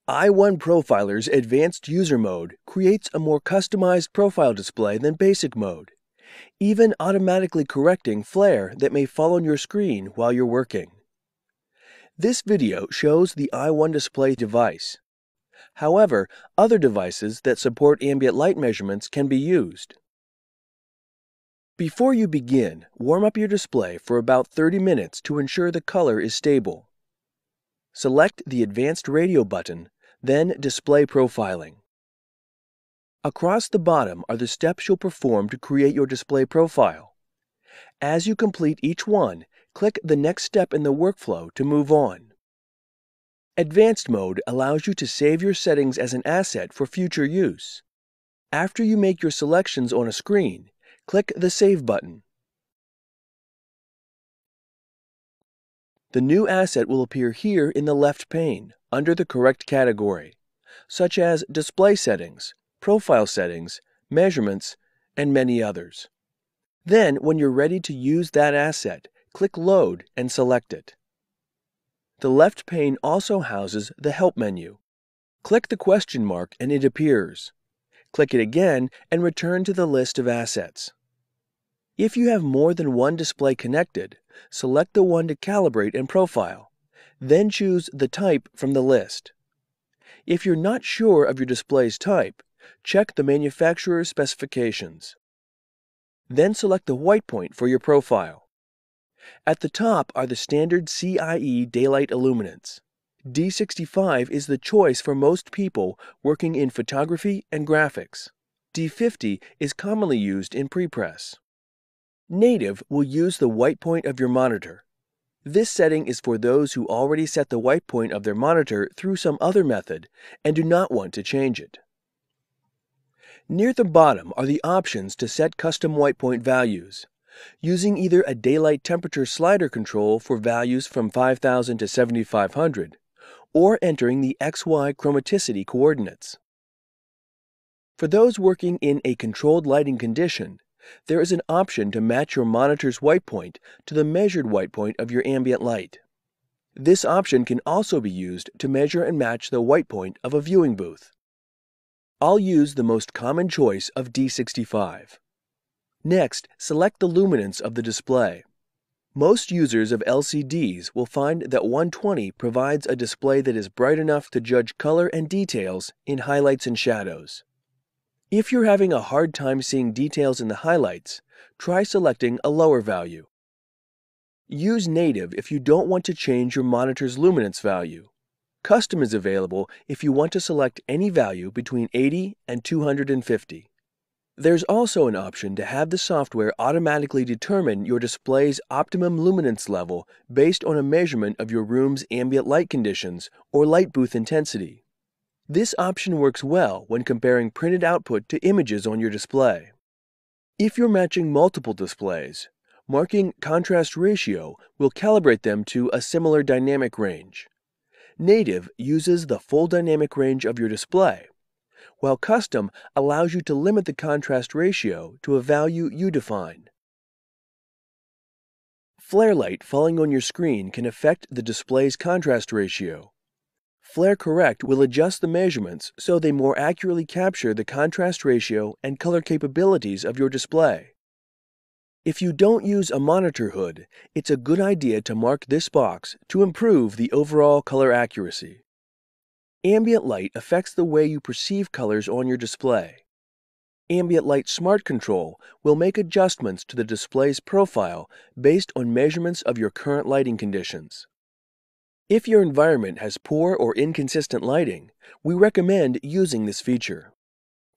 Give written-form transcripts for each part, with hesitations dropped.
i1 Profiler's Advanced User Mode creates a more customized profile display than Basic Mode, even automatically correcting flare that may fall on your screen while you're working. This video shows the i1Display device. However, other devices that support ambient light measurements can be used. Before you begin, warm up your display for about 30 minutes to ensure the color is stable. Select the Advanced Radio button, then Display Profiling. Across the bottom are the steps you'll perform to create your display profile. As you complete each one, click the next step in the workflow to move on. Advanced Mode allows you to save your settings as an asset for future use. After you make your selections on a screen, click the Save button. The new asset will appear here in the left pane, under the correct category, such as Display Settings, Profile Settings, Measurements, and many others. Then, when you're ready to use that asset, click Load and select it. The left pane also houses the Help menu. Click the question mark and it appears. Click it again and return to the list of assets. If you have more than one display connected, select the one to calibrate and profile. Then choose the type from the list. If you're not sure of your display's type, check the manufacturer's specifications. Then select the white point for your profile. At the top are the standard CIE daylight illuminants. D65 is the choice for most people working in photography and graphics. D50 is commonly used in prepress. Native will use the white point of your monitor. This setting is for those who already set the white point of their monitor through some other method and do not want to change it. Near the bottom are the options to set custom white point values, using either a daylight temperature slider control for values from 5000 to 7500, or entering the XY chromaticity coordinates. For those working in a controlled lighting condition, there is an option to match your monitor's white point to the measured white point of your ambient light. This option can also be used to measure and match the white point of a viewing booth. I'll use the most common choice of D65. Next, select the luminance of the display. Most users of LCDs will find that 120 provides a display that is bright enough to judge color and details in highlights and shadows. If you're having a hard time seeing details in the highlights, try selecting a lower value. Use Native if you don't want to change your monitor's luminance value. Custom is available if you want to select any value between 80 and 250. There's also an option to have the software automatically determine your display's optimum luminance level based on a measurement of your room's ambient light conditions or light booth intensity. This option works well when comparing printed output to images on your display. If you're matching multiple displays, marking contrast ratio will calibrate them to a similar dynamic range. Native uses the full dynamic range of your display, while Custom allows you to limit the contrast ratio to a value you define. Flare light falling on your screen can affect the display's contrast ratio. Flare Correct will adjust the measurements so they more accurately capture the contrast ratio and color capabilities of your display. If you don't use a monitor hood, it's a good idea to mark this box to improve the overall color accuracy. Ambient light affects the way you perceive colors on your display. Ambient Light Smart Control will make adjustments to the display's profile based on measurements of your current lighting conditions. If your environment has poor or inconsistent lighting, we recommend using this feature.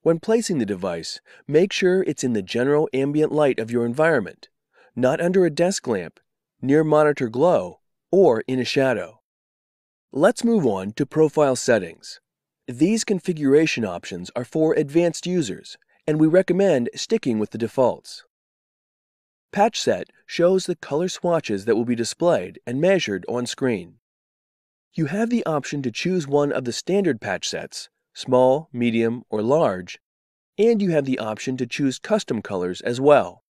When placing the device, make sure it's in the general ambient light of your environment, not under a desk lamp, near monitor glow, or in a shadow. Let's move on to Profile Settings. These configuration options are for advanced users, and we recommend sticking with the defaults. Patch Set shows the color swatches that will be displayed and measured on screen. You have the option to choose one of the standard patch sets, small, medium, or large, and you have the option to choose custom colors as well.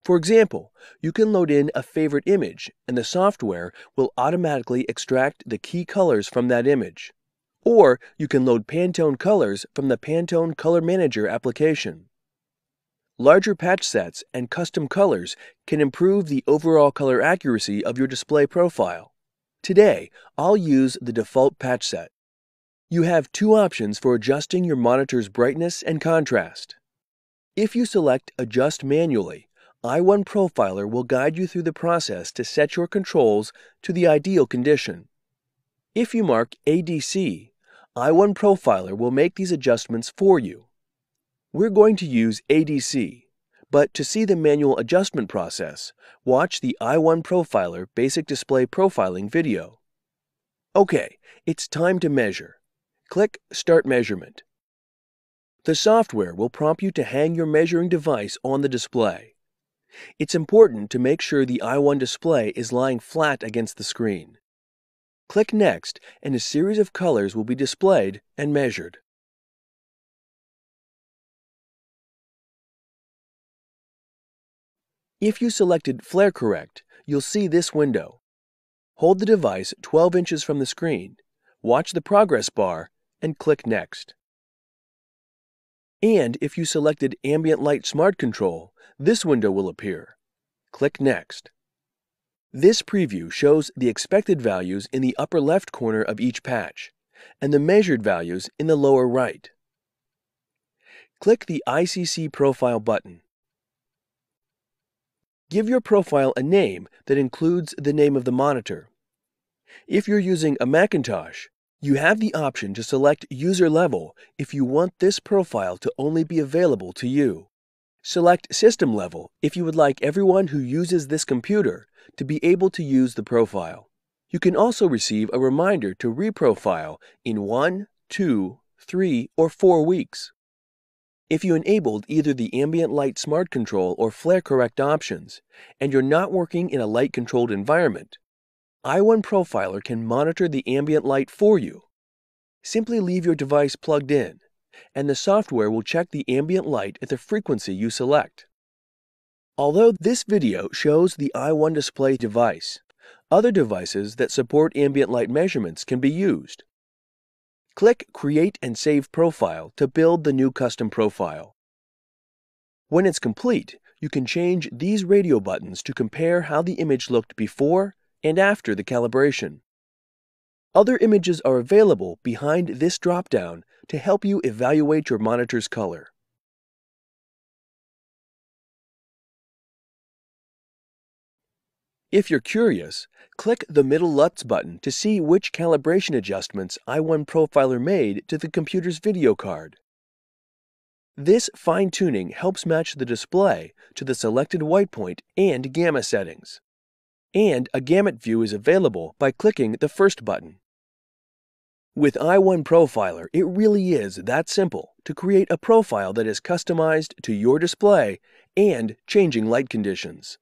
For example, you can load in a favorite image and the software will automatically extract the key colors from that image. Or you can load Pantone colors from the Pantone Color Manager application. Larger patch sets and custom colors can improve the overall color accuracy of your display profile. Today, I'll use the default patch set. You have two options for adjusting your monitor's brightness and contrast. If you select Adjust Manually, i1 Profiler will guide you through the process to set your controls to the ideal condition. If you mark ADC, i1 Profiler will make these adjustments for you. We're going to use ADC, but to see the manual adjustment process, watch the i1 Profiler Basic Display Profiling video. Okay, it's time to measure. Click Start Measurement. The software will prompt you to hang your measuring device on the display. It's important to make sure the i1 display is lying flat against the screen. Click Next, and a series of colors will be displayed and measured. If you selected Flare Correct, you'll see this window. Hold the device 12 inches from the screen, watch the progress bar, and click Next. And if you selected Ambient Light Smart Control, this window will appear. Click Next. This preview shows the expected values in the upper left corner of each patch, and the measured values in the lower right. Click the ICC Profile button. Give your profile a name that includes the name of the monitor. If you're using a Macintosh, you have the option to select User Level if you want this profile to only be available to you. Select System Level if you would like everyone who uses this computer to be able to use the profile. You can also receive a reminder to reprofile in 1, 2, 3, or 4 weeks. If you enabled either the Ambient Light Smart Control or Flare Correct options, and you're not working in a light-controlled environment, i1 Profiler can monitor the ambient light for you. Simply leave your device plugged in, and the software will check the ambient light at the frequency you select. Although this video shows the i1 display device, other devices that support ambient light measurements can be used. Click Create and Save Profile to build the new custom profile. When it's complete, you can change these radio buttons to compare how the image looked before and after the calibration. Other images are available behind this drop-down to help you evaluate your monitor's color. If you're curious, click the middle LUTs button to see which calibration adjustments i1 Profiler made to the computer's video card. This fine-tuning helps match the display to the selected white point and gamma settings. And a gamut view is available by clicking the first button. With i1 Profiler, it really is that simple to create a profile that is customized to your display and changing light conditions.